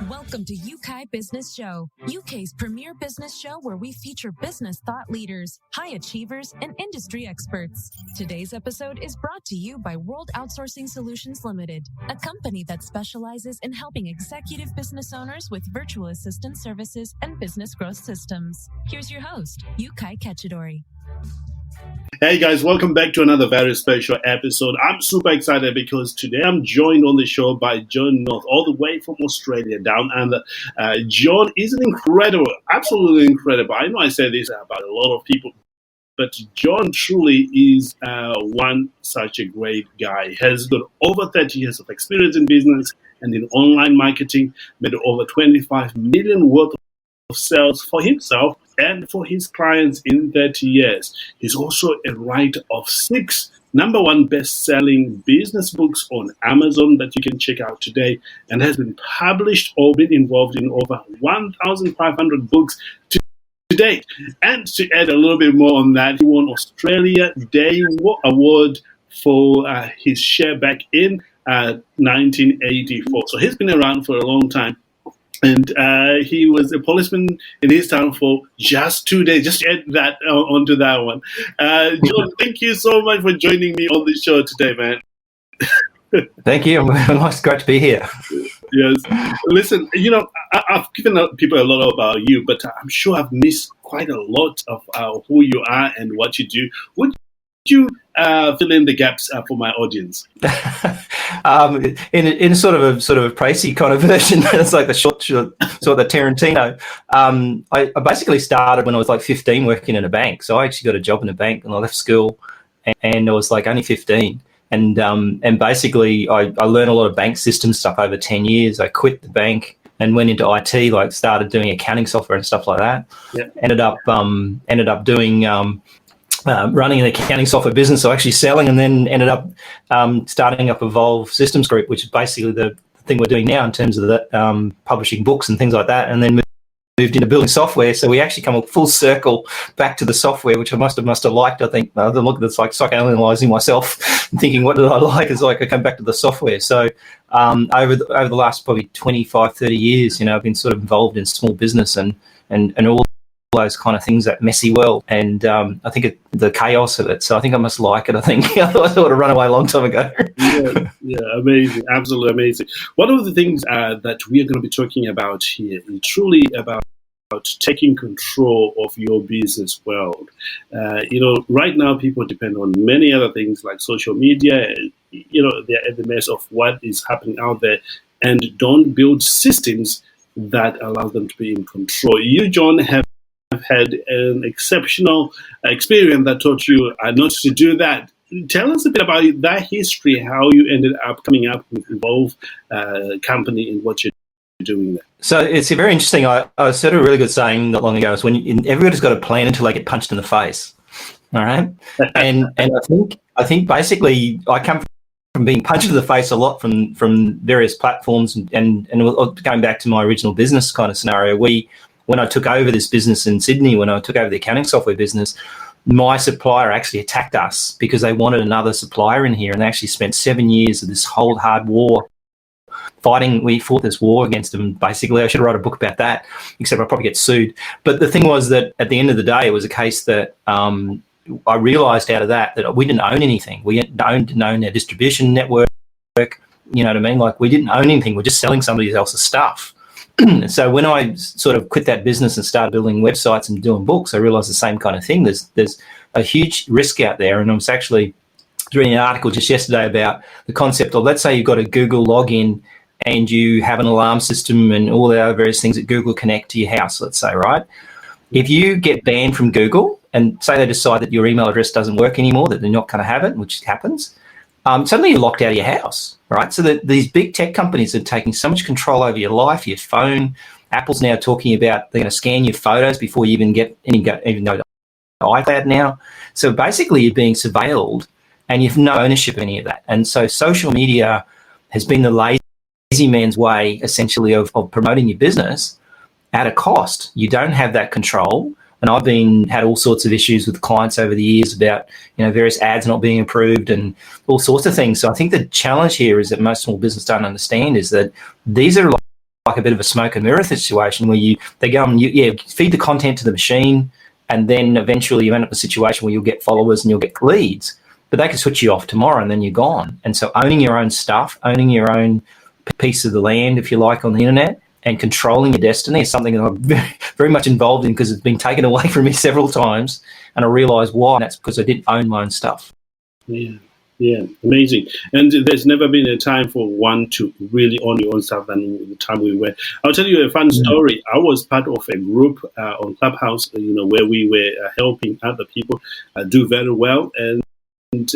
Welcome to Yeukai Business Show, UK's premier business show where we feature business thought leaders, high achievers, and industry experts. Today's episode is brought to you by World Outsourcing Solutions Limited, a company that specializes in helping executive business owners with virtual assistant services and business growth systems. Here's your host, Yeukai Kechidori. Hey guys, welcome back to another very special episode. I'm super excited because today I'm joined on the show by John North, all the way from Australia down under. John is an incredible, absolutely incredible. I know I say this about a lot of people, but John truly is one such a great guy. He has got over 30 years of experience in business and in online marketing, made over 25 million worth of sales for himself and for his clients in 30 years. He's also a writer of 6 number one best-selling business books on Amazon that you can check out today, and has been published or been involved in over 1,500 books to date. And to add a little bit more on that, he won Australia Day Award for his share back in 1984. So he's been around for a long time. And he was a policeman in his town for just 2 days. Just add that onto that one. John, thank you so much for joining me on the show today, man. Thank you. It's great to be here. Yes. Listen, I've given people a lot about you, but I'm sure I've missed quite a lot of who you are and what you do. Would you fill in the gaps for my audience? In a sort of a pricey kind of version, it's like the short sort of the Tarantino. I basically started when I was like 15 working in a bank. So I actually got a job in a bank and I left school and I was like only 15. And basically I learned a lot of bank system stuff over 10 years. I quit the bank and went into IT, like started doing accounting software and stuff like that. Yeah. Ended up doing running an accounting software business, so actually selling, and then ended up starting up Evolve Systems Group, which is basically the thing we're doing now in terms of the publishing books and things like that, and then moved into building software. So we actually come a full circle back to the software, which I must have liked. I think the look at it's like psychoanalyzing myself and thinking, what did I like? It's like I come back to the software. So over the last probably 25, 30 years, I've been sort of involved in small business and all those kind of things, that messy world, and I think the chaos of it. So I think I must like it. I think otherwise I would have run away a long time ago. yeah, amazing, absolutely amazing. One of the things that we are going to be talking about here is truly about taking control of your business world. Right now people depend on many other things like social media. They're at the mess of what is happening out there, and don't build systems that allow them to be in control. You, John, have had an exceptional experience that taught you not to do that. Tell us a bit about that history, how you ended up coming up with Evolve company and what you're doing there. So it's very interesting. I said a really good saying not long ago, is everybody's got a plan until they get punched in the face. All right. and I think basically I come from being punched in the face a lot from various platforms, and going back to my original business kind of scenario, when I took over this business in Sydney, when I took over the accounting software business, my supplier actually attacked us because they wanted another supplier in here, and they actually spent 7 years of this whole hard war fighting. We fought this war against them, basically. I should write a book about that, except I'll probably get sued. But the thing was that at the end of the day, it was a case that I realised out of that we didn't own anything. We didn't own our distribution network, you know what I mean? Like, we didn't own anything. We're just selling somebody else's stuff. So when I sort of quit that business and started building websites and doing books, I realized the same kind of thing. There's a huge risk out there. And I was actually reading an article just yesterday about the concept of, let's say you've got a Google login and you have an alarm system and all the other various things that Google connect to your house, let's say, right? If you get banned from Google and say they decide that your email address doesn't work anymore, that they're not going to have it, which happens, suddenly you're locked out of your house, right? So that these big tech companies are taking so much control over your life, your phone. Apple's now talking about they're going to scan your photos before you even know the iPad now. So basically you're being surveilled and you've no ownership of any of that. And so social media has been the lazy man's way, essentially, of promoting your business at a cost. You don't have that control. And I've had all sorts of issues with clients over the years about, various ads not being approved and all sorts of things. So I think the challenge here is that most small business don't understand is that these are like a bit of a smoke and mirror situation where they go and feed the content to the machine, and then eventually you end up in a situation where you'll get followers and you'll get leads, but they can switch you off tomorrow and then you're gone. And so owning your own stuff, owning your own piece of the land, if you like, on the internet, and controlling your destiny is something that I'm very, very much involved in, because it's been taken away from me several times, and I realised why, and that's because I didn't own my own stuff. Yeah, amazing. And there's never been a time for one to really own your own stuff than the time we were. I'll tell you a fun story. I was part of a group on Clubhouse, where we were helping other people do very well and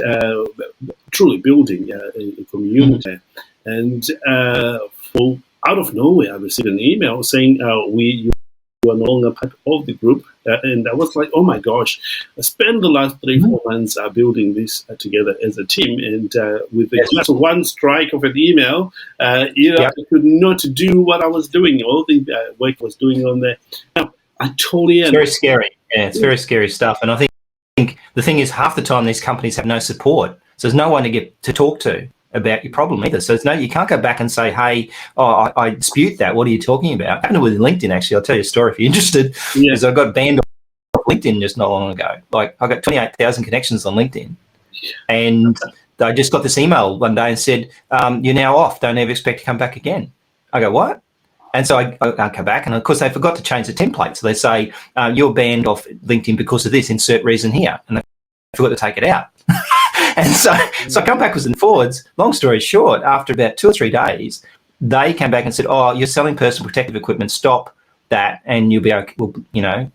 truly building a community. And out of nowhere, I received an email saying you are no longer part of the group. And I was like, oh my gosh, I spent the last 3-4 months building this together as a team. And with just one strike of an email, I could not do what I was doing, all the work I was doing on there. Now, I totally It's very scary. Yeah, it's very scary stuff. And I think the thing is, half the time these companies have no support. So there's no one to get to talk to about your problem either. So you can't go back and say, hey, I dispute that. What are you talking about? Happened with LinkedIn, actually. I'll tell you a story if you're interested. Because I got banned off LinkedIn just not long ago. Like, I got 28,000 connections on LinkedIn. And I just got this email one day and said, you're now off. Don't ever expect to come back again. I go, what? And so I come back, and of course they forgot to change the template. So they say, you're banned off LinkedIn because of this, insert reason here. And they forgot to take it out. And so I come backwards and forwards. Long story short, after about 2 or 3 days, they came back and said, oh, you're selling personal protective equipment, stop that, and you'll be okay. Well,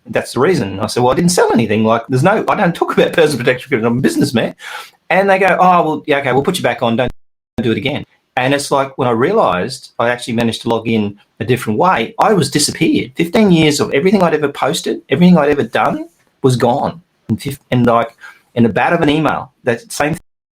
that's the reason. And I said, well, I didn't sell anything. Like, I don't talk about personal protective equipment. I'm a businessman. And they go, oh, well, yeah, okay, we'll put you back on. Don't do it again. And it's like, when I realised I actually managed to log in a different way, I was disappeared. 15 years of everything I'd ever posted, everything I'd ever done was gone. And like, in the bat of an email, that same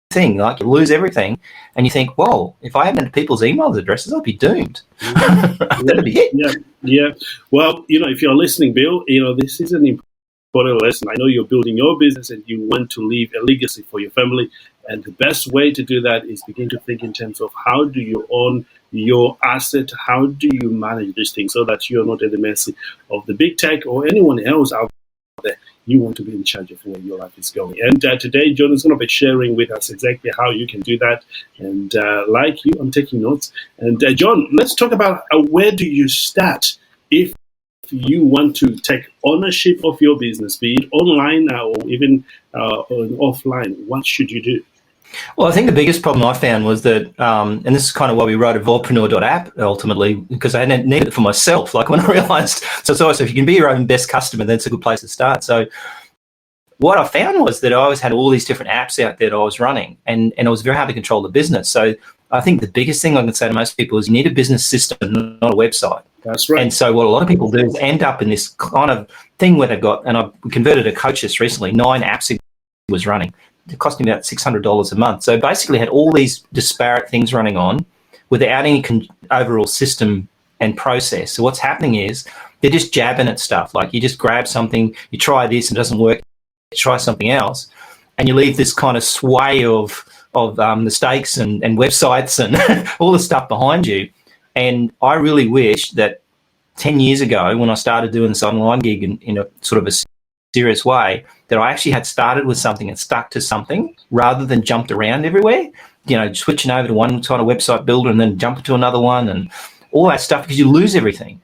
thing, like, you lose everything, and you think, whoa, if I hadn't had people's email addresses, I'd be doomed. That'd be it. Yeah. Well, if you're listening, Bill, this is an important lesson. I know you're building your business and you want to leave a legacy for your family, and the best way to do that is begin to think in terms of how do you own your asset, how do you manage this thing so that you're not at the mercy of the big tech or anyone else out there. You want to be in charge of where your life is going. And today, John is going to be sharing with us exactly how you can do that. And like you, I'm taking notes. And John, let's talk about where do you start if you want to take ownership of your business, be it online or even offline. What should you do? Well, I think the biggest problem I found was that, and this is kind of why we wrote Evolvepreneur.app ultimately, because I needed it for myself. Like, when I realized, so if you can be your own best customer, that's a good place to start. So what I found was that I always had all these different apps out there that I was running, and it was very hard to control the business. So I think the biggest thing I can say to most people is you need a business system, not a website. That's right. And so what a lot of people do is end up in this kind of thing where they've got, and I converted a coach just recently, 9 apps he was running. It cost me about $600 a month. So basically had all these disparate things running on without any overall system and process. So what's happening is they're just jabbing at stuff. Like, you just grab something, you try this and it doesn't work, you try something else, and you leave this kind of sway of mistakes and websites and all the stuff behind you. And I really wish that 10 years ago, when I started doing this online gig in a sort of a serious way, that I actually had started with something and stuck to something rather than jumped around everywhere, switching over to one kind of website builder and then jumping to another one and all that stuff, because you lose everything,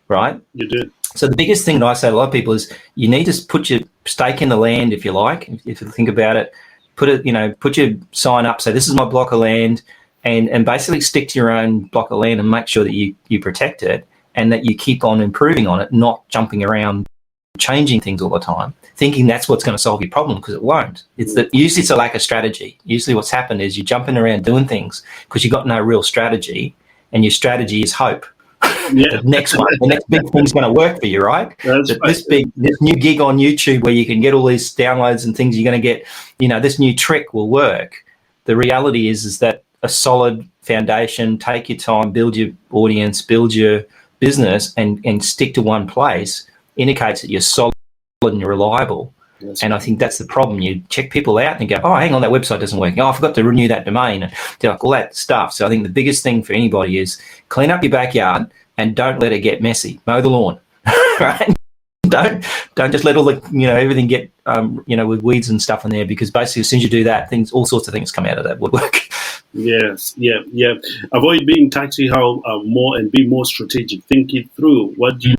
right? You do. So the biggest thing that I say to a lot of people is you need to put your stake in the land, if you like, if you think about it, put your sign up, say, this is my block of land, and basically stick to your own block of land and make sure that you protect it and that you keep on improving on it, not jumping around, changing things all the time, thinking that's what's going to solve your problem, because it won't. Usually it's a lack of strategy. Usually what's happened is you're jumping around doing things because you've got no real strategy, and your strategy is hope. Yeah. The next big thing's going to work for you, right? This new gig on YouTube where you can get all these downloads and things, you're going to get, this new trick will work. The reality is that a solid foundation, take your time, build your audience, build your business, and stick to one place indicates that you're solid and you're reliable. And I think that's the problem. You check people out and you go, oh, hang on, that website doesn't work. Oh, I forgot to renew that domain. Like all that stuff. So I think the biggest thing for anybody is clean up your backyard and don't let it get messy. Mow the lawn, right? Don't just let all the everything get with weeds and stuff in there, because basically as soon as you do that, all sorts of things come out of that woodwork. Yes, yeah. Avoid being tactical more and be more strategic. Think it through. What do you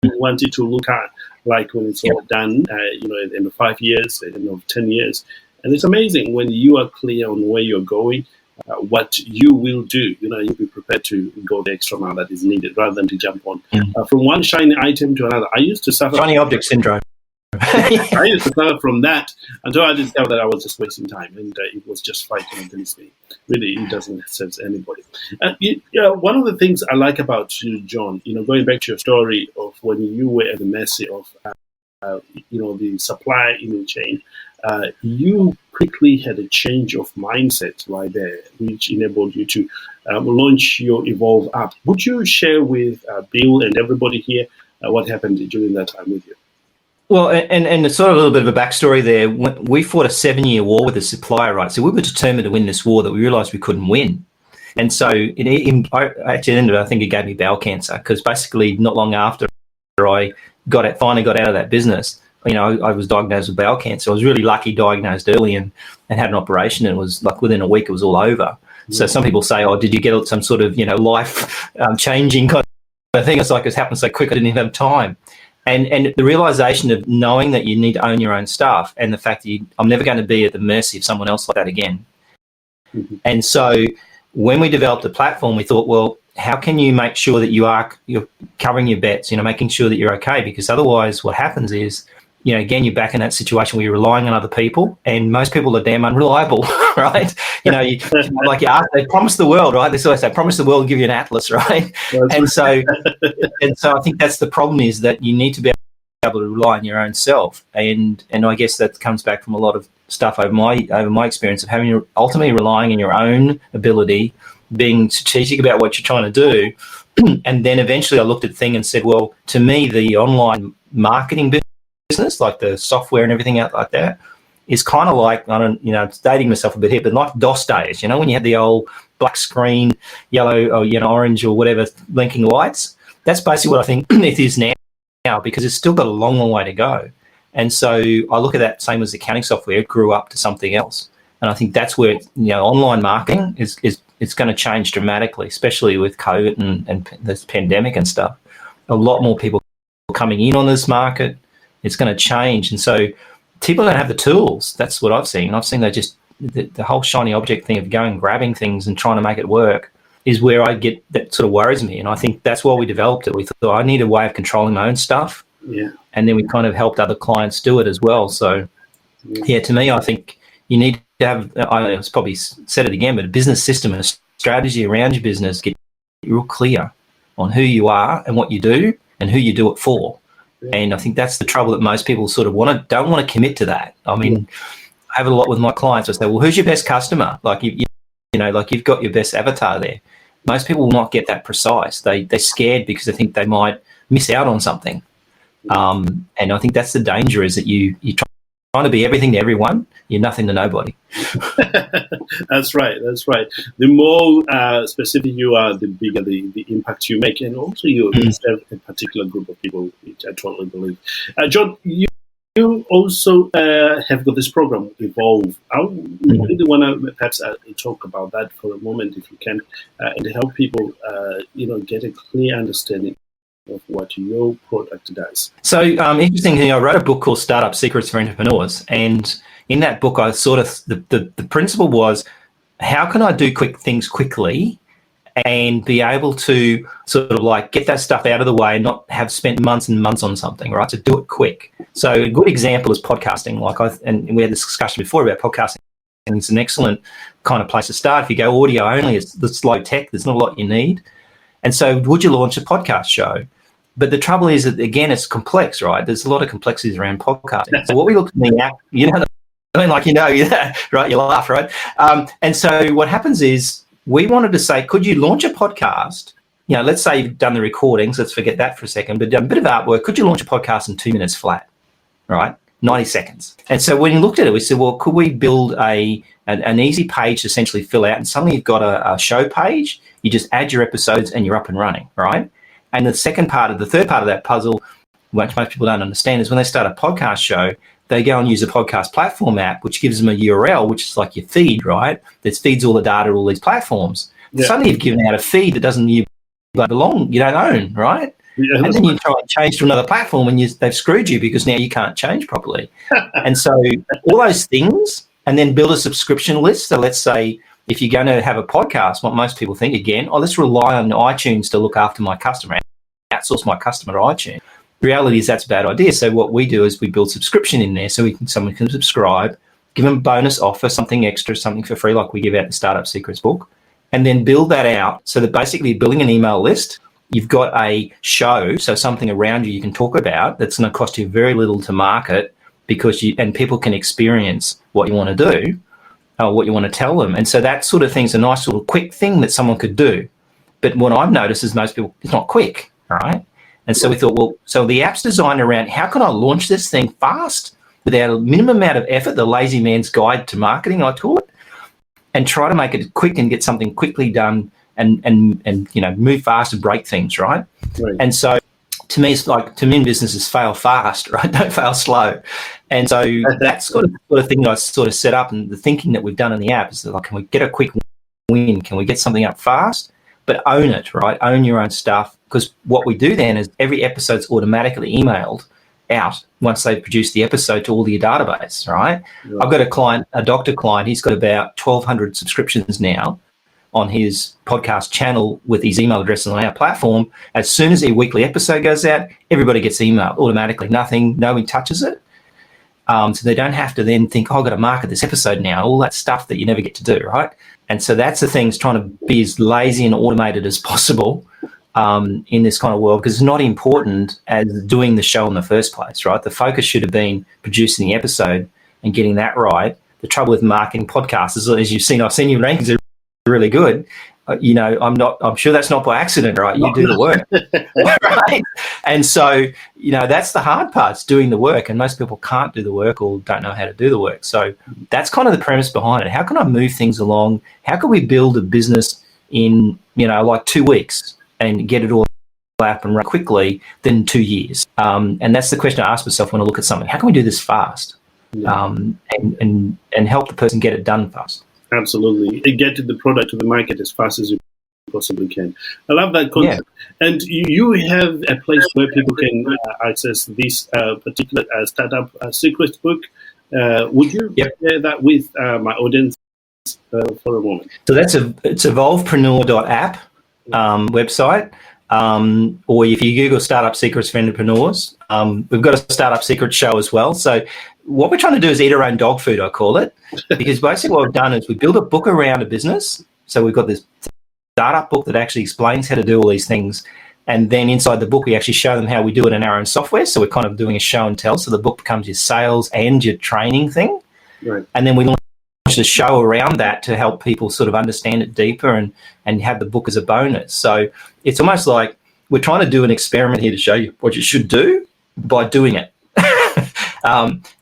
want it to look at like when it's all done? In 5 years, 10 years, and it's amazing when you are clear on where you're going. What you will do, you'll be prepared to go the extra mile that is needed rather than to jump on from one shiny item to another. I used to suffer shiny object syndrome. I used to suffer from that until I discovered that I was just wasting time, and it was just fighting against me. Really, it doesn't serve anybody. One of the things I like about you, John, going back to your story of when you were at the mercy of the supply chain, you quickly had a change of mindset right there, which enabled you to launch your Evolve app. Would you share with Bill and everybody here what happened during that time with you? Well, and it's sort of a little bit of a backstory there. We fought a 7-year war with the supplier, right? So we were determined to win this war that we realised we couldn't win. And so I think it gave me bowel cancer, because basically not long after I finally got out of that business, I was diagnosed with bowel cancer. I was really lucky, diagnosed early and had an operation, and it was like within a week it was all over. So some people say, oh, did you get some sort of, life changing kind of thing? It's like it happened so quick I didn't even have time. And the realization of knowing that you need to own your own stuff, and the fact that I'm never going to be at the mercy of someone else like that again. Mm-hmm. And so when we developed the platform, we thought, well, how can you make sure that you're covering your bets, making sure that you're okay? Because otherwise what happens is, again, you're back in that situation where you're relying on other people, and most people are damn unreliable, right? They promise the world, right? They always say, promise the world and give you an atlas, right? And so I think that's the problem, is that you need to be able to rely on your own self. And I guess that comes back from a lot of stuff over my experience of ultimately relying on your own ability, being strategic about what you're trying to do. And then eventually I looked at things and said, well, to me, the online marketing business, like the software and everything out like that, is kind of like, it's dating myself a bit here, but like DOS days, when you had the old black screen, yellow or orange or whatever blinking lights. That's basically what I think it is now, because it's still got a long, long way to go. And so I look at that same as accounting software. It grew up to something else, and I think that's where online marketing is it's going to change dramatically, especially with COVID and this pandemic and stuff. A lot more people coming in on this market. It's going to change. And so people don't have the tools. That's what I've seen. I've seen that just the whole shiny object thing of going, grabbing things and trying to make it work is where I get, that sort of worries me. And I think that's why we developed it. We thought, I need a way of controlling my own stuff. Yeah. And then we kind of helped other clients do it as well. So, to me, I think you need to have, I probably said it again, but a business system and a strategy around your business, get real clear on who you are and what you do and who you do it for. And I think that's the trouble, that most people sort of don't want to commit to that. I mean, I have a lot with my clients. I say, well, who's your best customer? Like, like you've got your best avatar there. Most people will not get that precise. They're scared because they think they might miss out on something. And I think that's the danger, is that you're trying to be everything to everyone. You're nothing to nobody. That's right. The more specific you are, the bigger the impact you make, and also you serve a particular group of people, which I totally believe. John, you also have got this program, Evolve. I really want to perhaps talk about that for a moment, if you can, and help people, get a clear understanding of what your product does. So interesting thing, I wrote a book called Startup Secrets for Entrepreneurs, and in that book I sort of, the principle was, how can I do quick things quickly and be able to sort of like get that stuff out of the way and not have spent months and months on something, right? So do it quick. So a good example is podcasting. And we had this discussion before about podcasting, and it's an excellent kind of place to start. If you go audio only, it's low tech, there's not a lot you need. And so would you launch a podcast show? But the trouble is that, again, it's complex, right? There's a lot of complexities around podcasting. So what we looked at the app, right? You laugh, right? And so what happens is, we wanted to say, could you launch a podcast? Let's say you've done the recordings. Let's forget that for a second. But done a bit of artwork. Could you launch a podcast in 2 minutes flat, right? 90 seconds. And so when we looked at it, we said, well, could we build an easy page to essentially fill out, and suddenly you've got a show page, you just add your episodes and you're up and running, right? And the third part of that puzzle, which most people don't understand, is when they start a podcast show, they go and use a podcast platform app, which gives them a URL, which is like your feed, right? That feeds all the data to all these platforms. Yeah. Suddenly you've given out a feed that doesn't you don't own, right? Yeah, and then you try and change to another platform and they've screwed you because now you can't change properly. And so all those things, and then build a subscription list. So let's say if you're going to have a podcast, what most people think, again, let's rely on iTunes to look after my customer, outsource my customer to iTunes. The reality is that's a bad idea. So what we do is we build subscription in there so someone can subscribe, give them a bonus offer, something extra, something for free, like we give out the Startup Secrets book, and then build that out so that basically building an email list, you've got a show, so something around you can talk about that's going to cost you very little to market and people can experience what you want to do, what you want to tell them. And so that sort of thing's a nice little quick thing that someone could do. But what I've noticed is most people, it's not quick, all right? And so we thought, well, so the app's designed around how can I launch this thing fast without a minimum amount of effort, the lazy man's guide to marketing, I call it, and try to make it quick and get something quickly done and move fast and break things, right? And so to me, it's like, to me in business is fail fast, right? Don't fail slow. And so that's sort of thing that I sort of set up, and the thinking that we've done in the app is that, like, can we get a quick win? Can we get something up fast? But own it, right? Own your own stuff. Because what we do then is every episode's automatically emailed out once they produce the episode to all your database, right? I've got a client, a doctor client, he's got about 1,200 subscriptions now on his podcast channel with his email address on our platform. As soon as a weekly episode goes out, everybody gets emailed automatically. Nobody touches it. So they don't have to then think, I've got to market this episode now, all that stuff that you never get to do, right? And so that's the thing, is trying to be as lazy and automated as possible in this kind of world, because it's not important as doing the show in the first place, right? The focus should have been producing the episode and getting that right. The trouble with marketing podcasts is, as you've seen, I've seen your rankings are really good. I'm sure that's not by accident, right? You do the work, right? And so, that's the hard part, is doing the work, and most people can't do the work or don't know how to do the work. So that's kind of the premise behind it. How can I move things along? How can we build a business in, like 2 weeks and get it all up and run quickly than 2 years? And that's the question I ask myself when I look at something. How can we do this fast and help the person get it done fast? Absolutely. And get the product to the market as fast as you possibly can. I love that concept. Yeah. And you have a place where people can access this particular Startup Secrets book. Would you share that with my audience for a moment? So it's evolvepreneur.app website. Or if you Google Startup Secrets for Entrepreneurs, we've got a Startup Secrets show as well. So what we're trying to do is eat our own dog food, I call it, because basically what we've done is we build a book around a business. So we've got this startup book that actually explains how to do all these things. And then inside the book, we actually show them how we do it in our own software. So we're kind of doing a show and tell. So the book becomes your sales and your training thing. Right. And then we launch a show around that to help people sort of understand it deeper and have the book as a bonus. So it's almost like we're trying to do an experiment here to show you what you should do by doing it.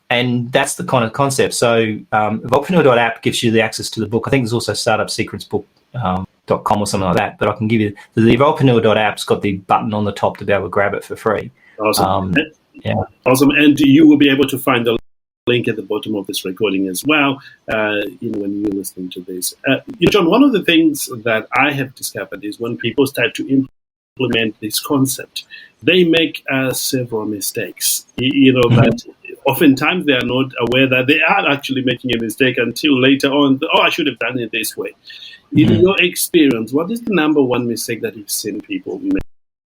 And that's the kind of concept. So evolvepreneur.app gives you the access to the book. I think there's also startupsecretsbook.com or something like that, but I can give you the evolvepreneur.app's got the button on the top to be able to grab it for free. Awesome. Awesome. And you will be able to find the link at the bottom of this recording as well, when you're listening to this. John, one of the things that I have discovered is when people start to implement this concept, they make several mistakes, but oftentimes they are not aware that they are actually making a mistake until later on, I should have done it this way. In your experience, what is the number one mistake that you've seen people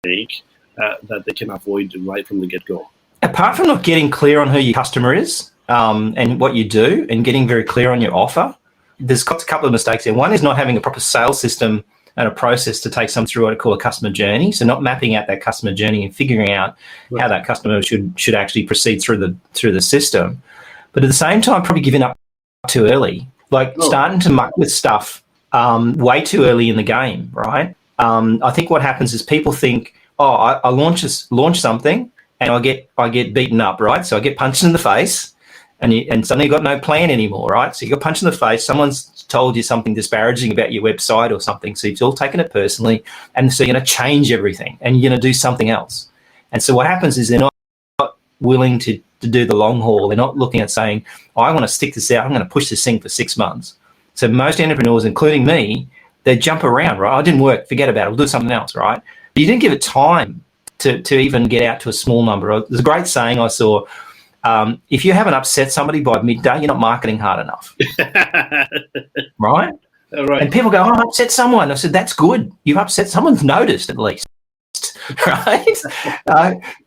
make that they can avoid right from the get-go? Apart from not getting clear on who your customer is and what you do and getting very clear on your offer, there's got a couple of mistakes there. One is not having a proper sales system and a process to take someone through what I call a customer journey. So not mapping out that customer journey and figuring out how that customer should actually proceed through the system. But at the same time, probably giving up too early, starting to muck with stuff way too early in the game, right? I think what happens is people think, I launch something and I get beaten up, right? So I get punched in the face, and suddenly you've got no plan anymore, right? So you got punched in the face, someone's told you something disparaging about your website or something, so you've all taken it personally, and so you're going to change everything, and you're going to do something else. And so what happens is they're not willing to do the long haul. They're not looking at saying, I want to stick this out, I'm going to push this thing for 6 months. So most entrepreneurs, including me, they jump around, right? I didn't work, forget about it, we'll do something else, right? But you didn't give it time to even get out to a small number. There's a great saying I saw, if you haven't upset somebody by midday, you're not marketing hard enough. Right? Right. And people go, I upset someone. I said, that's good. You've upset someone's noticed at least. Right?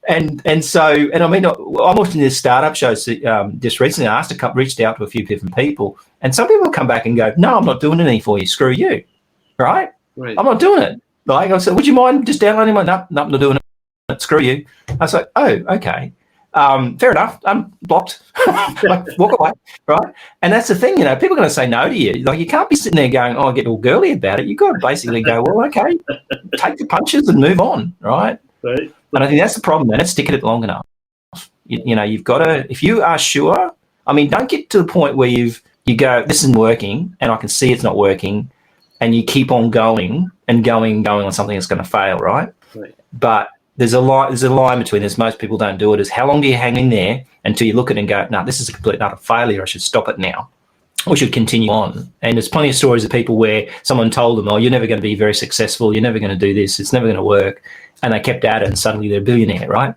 And so I mean, I'm watching this startup show just recently. I reached out to a few different people, and some people come back and go, no, I'm not doing anything for you. Screw you. Right? I'm not doing it. Like I said, would you mind just downloading my? No, I'm not doing it. Screw you. I was like, oh, okay. Fair enough. I'm blocked. Like, walk away, right? And that's the thing, people are going to say no to you. Like, you can't be sitting there going, "Oh, I get all girly about it." You've got to basically go, "Well, okay, take the punches and move on," right? Right. And I think that's the problem. They're not sticking it long enough. You've got to. If you are sure, I mean, don't get to the point where you go, "This isn't working," and I can see it's not working, and you keep on going and going on something that's going to fail, right? Right. But there's a line between this. Most people don't do it. Is how long do you hang in there until you look at it and go, no, this is a complete and utter failure. I should stop it now. We should continue on. And there's plenty of stories of people where someone told them, oh, you're never going to be very successful. You're never going to do this. It's never going to work. And they kept at it, and suddenly they're a billionaire, right?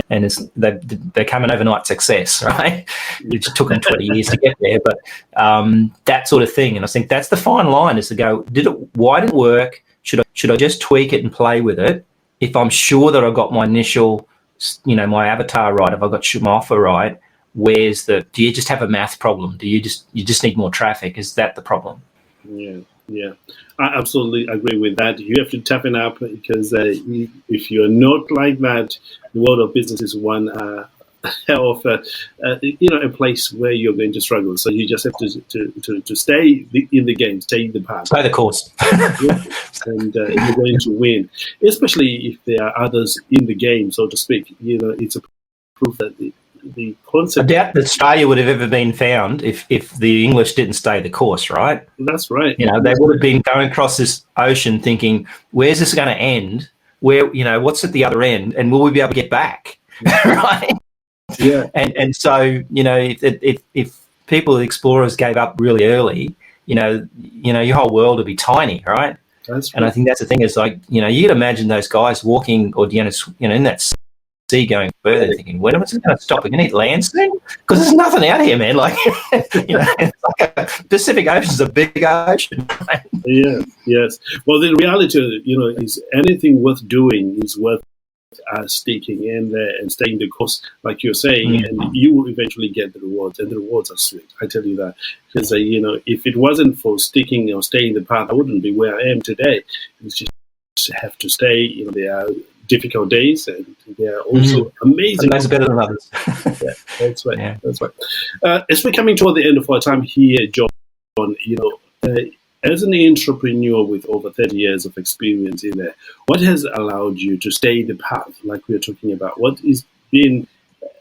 And they become an overnight success, right? It just took them 20 years to get there. But that sort of thing. And I think that's the fine line, is to go, why did it work? Should I just tweak it and play with it? If I'm sure that I've got my initial, my avatar right, if I've got my offer right, do you just have a math problem? Do you just need more traffic? Is that the problem? Yeah. I absolutely agree with that. You have to toughen up, because if you're not like that, the world of business is one of a place where you're going to struggle. So you just have to stay in the game, stay in the path, stay the course, and you're going to win. Especially if there are others in the game, so to speak. It's a proof that the concept. I doubt that Australia would have ever been found if the English didn't stay the course, right? That's right. They would have been going across this ocean thinking, where's this going to end? Where, what's at the other end? And will we be able to get back? Right? Yeah. And so, if people, explorers, gave up really early, your whole world would be tiny, right? That's right. And I think that's the thing, is like, you can imagine those guys walking, or in that sea going further, thinking, when is it going to stop? We're going to hit land soon? Because there's nothing out here, man. Like, it's like a Pacific Ocean's a big ocean. Right? Yeah. Yes. Well, the reality, is anything worth doing is worth sticking in there and staying the course, like you're saying, and you will eventually get the rewards, and the rewards are sweet. I tell you that, because if it wasn't for sticking or staying the path, I wouldn't be where I am today. It's just have to stay. There are difficult days, and they are also amazing. Those are better than others. Yeah, that's right. Yeah. That's right. As we're coming toward the end of our time here, John, as an entrepreneur with over 30 years of experience in there, what has allowed you to stay the path, like we are talking about? What has been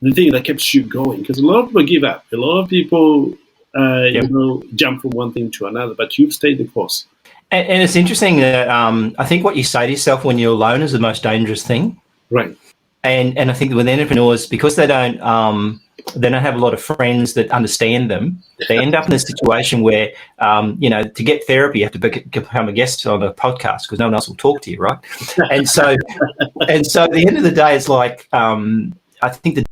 the thing that keeps you going? Because a lot of people give up. A lot of people, jump from one thing to another, but you've stayed the course. And it's interesting that I think what you say to yourself when you're alone is the most dangerous thing. Right. And I think with entrepreneurs, because they don't have a lot of friends that understand them, they end up in a situation where, to get therapy, you have to become a guest on a podcast, because no one else will talk to you, right? And so at the end of the day, it's like, I think the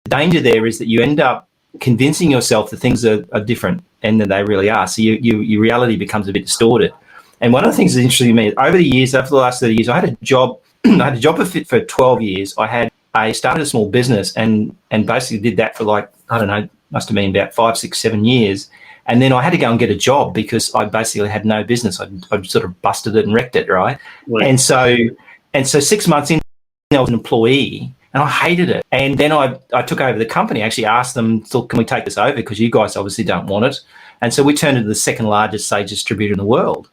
danger there is that you end up convincing yourself that things are different and that they really are. So your reality becomes a bit distorted. And one of the things that's interesting to me, over the last 30 years, I had a job. I had a job for 12 years. I started a small business and basically did that for must have been about 5, 6, 7 years. And then I had to go and get a job because I basically had no business. I'd sort of busted it and wrecked it, right? And so 6 months in, I was an employee, and I hated it. And then I took over the company. I actually asked them, so can we take this over? Because you guys obviously don't want it. And so we turned into the second largest sage distributor in the world.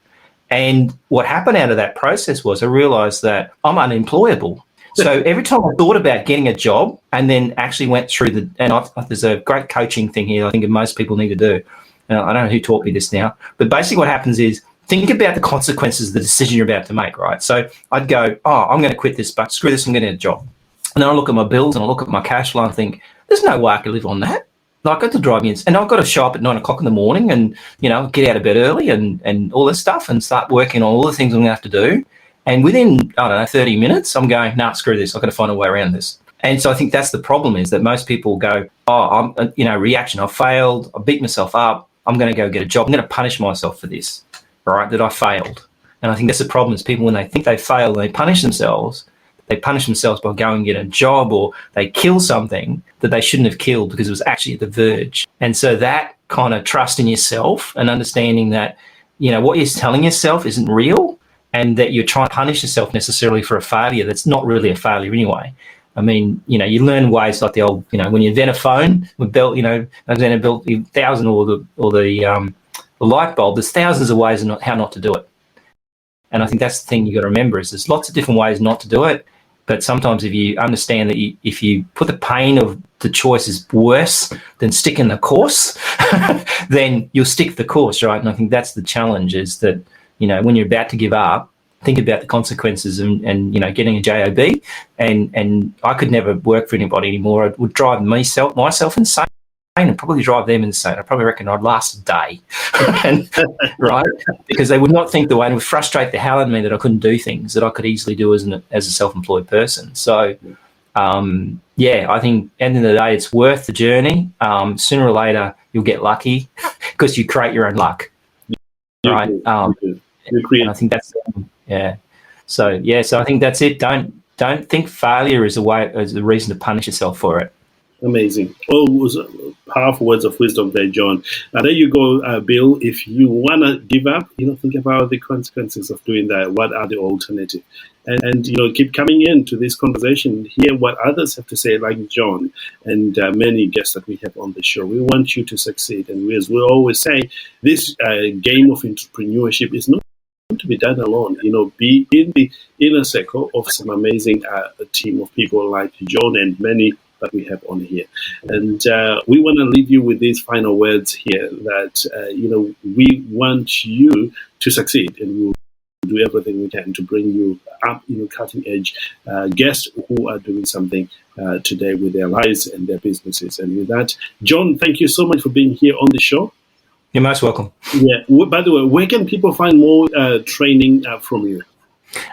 And what happened out of that process was I realized that I'm unemployable. So every time I thought about getting a job and then actually went through there's a great coaching thing here I think most people need to do. I don't know who taught me this now, but basically what happens is think about the consequences of the decision you're about to make, right? So I'd go, I'm going to quit this, but screw this, I'm getting a job. And then I look at my bills and I look at my cash flow and think, there's no way I can live on that. Like, I've got to drive me in, and I've got to show up at 9 o'clock in the morning and, get out of bed early and all this stuff and start working on all the things I'm going to have to do. And within, 30 minutes, I'm going, screw this. I've got to find a way around this. And so I think that's the problem, is that most people go, reaction, I've failed. I beat myself up. I'm going to go get a job. I'm going to punish myself for this, right, that I failed. And I think that's the problem, is people, when they think they failed, they punish themselves. They punish themselves by going and get a job, or they kill something that they shouldn't have killed because it was actually at the verge. And so that kind of trust in yourself and understanding that, what you're telling yourself isn't real, and that you're trying to punish yourself necessarily for a failure that's not really a failure anyway. I mean, you learn ways like the old, when you invent a phone, Alexander built 1,000 or the light bulb. There's thousands of ways how not to do it. And I think that's the thing you got to remember, is there's lots of different ways not to do it. But sometimes if you understand that if you put the pain of the choice is worse than sticking the course, then you'll stick the course, right? And I think that's the challenge, is that, when you're about to give up, think about the consequences and getting a job. And I could never work for anybody anymore. It would drive myself insane, and probably drive them insane. I probably reckon I'd last a day, right? Because they would not think the way, and it would frustrate the hell out of me that I couldn't do things that I could easily do as a self-employed person. So, I think at the end of the day, it's worth the journey. Sooner or later, you'll get lucky because you create your own luck, right? I think that's So I think that's it. Don't think failure is a reason to punish yourself for it. Amazing. Oh, was powerful words of wisdom there, John. There you go, Bill. If you want to give up, think about the consequences of doing that. What are the alternatives? And keep coming into this conversation, hear what others have to say, like John and many guests that we have on the show. We want you to succeed. And as we always say, this game of entrepreneurship is not to be done alone. Be in the inner circle of some amazing team of people like John and many that we have on here. And we want to leave you with these final words here that, we want you to succeed, and we'll do everything we can to bring you up, cutting edge guests who are doing something today with their lives and their businesses. And with that, John, thank you so much for being here on the show. You're most welcome. Yeah. By the way, where can people find more training from you?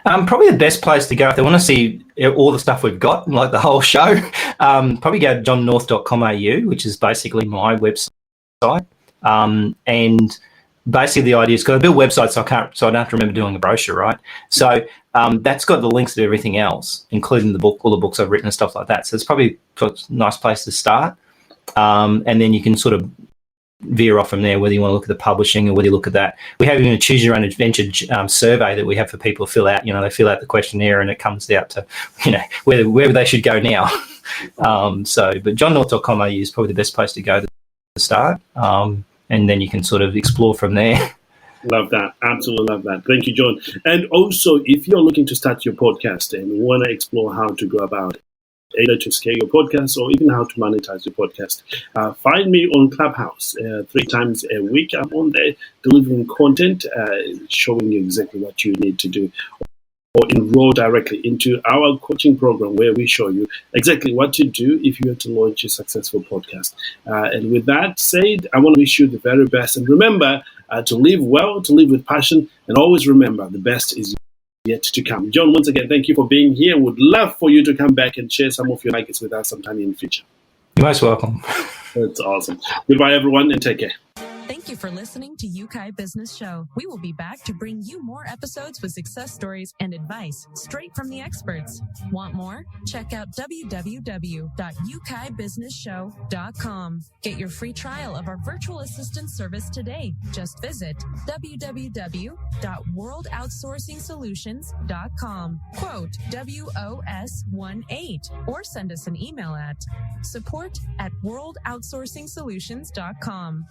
Probably the best place to go if they want to see all the stuff we've got, like the whole show. Probably go to johnnorth.com.au, which is basically my website. And basically the idea is, because I build websites, so I don't have to remember doing a brochure, right? So that's got the links to everything else, including the book, all the books I've written and stuff like that. So it's probably a nice place to start. And then you can sort of veer off from there, whether you want to look at the publishing or whether you look at that. We have even a choose your own adventure survey that we have for people to fill out. They fill out the questionnaire and it comes out to, where they should go now. But johnnorth.com.au is probably the best place to go to start. And then you can sort of explore from there. Love that. Absolutely love that. Thank you, John. And also, if you're looking to start your podcast and want to explore how to go about it, either to scale your podcast or even how to monetize your podcast, find me on Clubhouse 3 times a week. I'm on there delivering content, showing you exactly what you need to do, or enroll directly into our coaching program where we show you exactly what to do if you want to launch a successful podcast. And with that said, I want to wish you the very best. And remember to live well, to live with passion, and always remember the best is yet to come. John, once again, thank you for being here. Would love for you to come back and share some of your nuggets with us sometime in the future. You're most welcome. That's awesome. Goodbye, everyone, and take care. Thank you for listening to Yeukai Business Show. We will be back to bring you more episodes with success stories and advice straight from the experts. Want more? Check out www.yukaibusinessshow.com. Get your free trial of our virtual assistant service today. Just visit www.worldoutsourcingsolutions.com. Quote WOS18 or send us an email at support@worldoutsourcingsolutions.com.